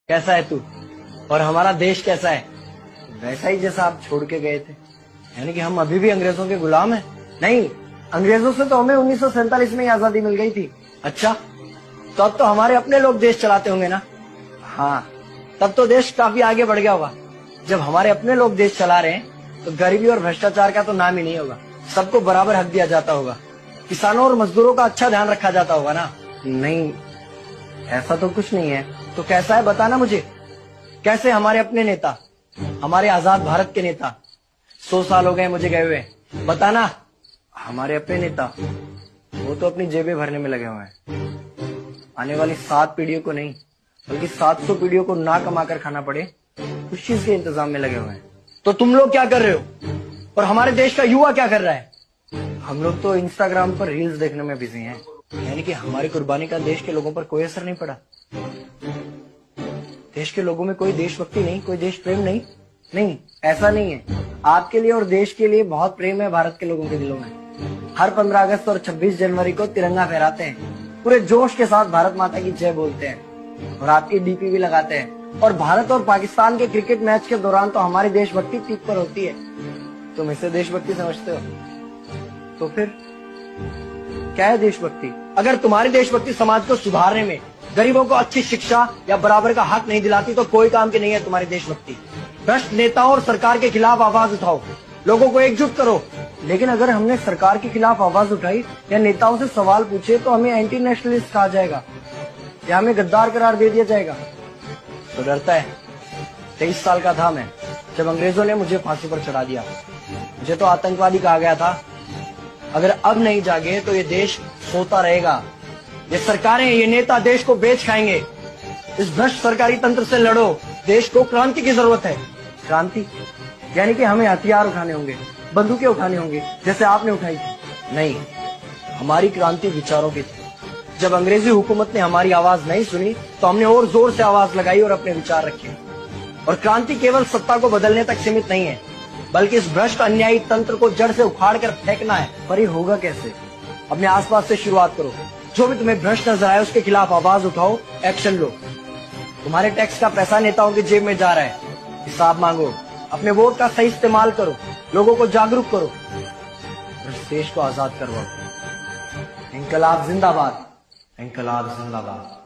कैसा है तू और हमारा देश कैसा है? वैसा ही जैसा आप छोड़ के गए थे। यानी कि हम अभी भी अंग्रेजों के गुलाम हैं? नहीं, अंग्रेजों से तो हमें 1947 में ही आजादी मिल गई थी। अच्छा, तो अब तो हमारे अपने लोग देश चलाते होंगे ना? हाँ, तब तो देश काफी आगे बढ़ गया होगा। जब हमारे अपने लोग देश चला रहे हैं तो गरीबी और भ्रष्टाचार का तो नाम ही नहीं होगा। सबको बराबर हक दिया जाता होगा, किसानों और मजदूरों का अच्छा ध्यान रखा जाता होगा ना? नहीं, ऐसा तो कुछ नहीं है। तो कैसा है बताना मुझे। कैसे हमारे अपने नेता, हमारे आजाद भारत के नेता, 100 साल हो गए मुझे गए हुए, बताना। हमारे अपने नेता वो तो अपनी जेबें भरने में लगे हुए हैं। आने वाली 7 पीढ़ियों को नहीं बल्कि 700 पीढ़ियों को ना कमा कर खाना पड़े उस चीज के इंतजाम में लगे हुए हैं। तो तुम लोग क्या कर रहे हो और हमारे देश का युवा क्या कर रहा है? हम लोग तो इंस्टाग्राम पर रील्स देखने में बिजी हैं। यानी कि हमारी कुर्बानी का देश के लोगों पर कोई असर नहीं पड़ा। देश के लोगों में कोई देशभक्ति नहीं, कोई देश प्रेम नहीं। नहीं, ऐसा नहीं है। आपके लिए और देश के लिए बहुत प्रेम है भारत के लोगों के दिलों में। हर 15 अगस्त और 26 जनवरी को तिरंगा फहराते हैं, पूरे जोश के साथ भारत माता की जय बोलते हैं और आपकी डीपी भी लगाते हैं। और भारत और पाकिस्तान के क्रिकेट मैच के दौरान तो हमारी देशभक्ति पीक पर होती है। तुम इसे देशभक्ति समझते हो? तो फिर क्या है देशभक्ति? अगर तुम्हारी देशभक्ति समाज को सुधारने में, गरीबों को अच्छी शिक्षा या बराबर का हक नहीं दिलाती तो कोई काम की नहीं है तुम्हारी देशभक्ति। भ्रष्ट नेताओं और सरकार के खिलाफ आवाज उठाओ, लोगों को एकजुट करो। लेकिन अगर हमने सरकार के खिलाफ आवाज उठाई या नेताओं से सवाल पूछे तो हमें एंटी नेशनलिस्ट कहा जाएगा या हमें गद्दार करार दे दिया जाएगा। तो डरता है। 23 साल का था मैं जब अंग्रेजों ने मुझे फांसी पर चढ़ा दिया। मुझे तो आतंकवादी कहा गया था। अगर अब नहीं जागे तो ये देश सोता रहेगा। ये सरकारें, ये नेता देश को बेच खाएंगे। इस भ्रष्ट सरकारी तंत्र से लड़ो। देश को क्रांति की जरूरत है। क्रांति यानी कि हमें हथियार उठाने होंगे, बंदूकें उठानी होंगी जैसे आपने उठाई थी। नहीं, हमारी क्रांति विचारों की थी। जब अंग्रेजी हुकूमत ने हमारी आवाज नहीं सुनी तो हमने और जोर से आवाज लगाई और अपने विचार रखे। और क्रांति केवल सत्ता को बदलने तक सीमित नहीं है, बल्कि इस भ्रष्ट अन्यायी तंत्र को जड़ से उखाड़ कर फेंकना है। पर ये होगा कैसे? अपने आसपास से शुरुआत करो। जो भी तुम्हें भ्रष्ट नजर आए उसके खिलाफ आवाज उठाओ, एक्शन लो। तुम्हारे टैक्स का पैसा नेताओं की जेब में जा रहा है, हिसाब मांगो। अपने वोट का सही इस्तेमाल करो, लोगों को जागरूक करो और इस देश को आजाद करवाओ। इंकलाब जिंदाबाद, इंकलाब जिंदाबाद।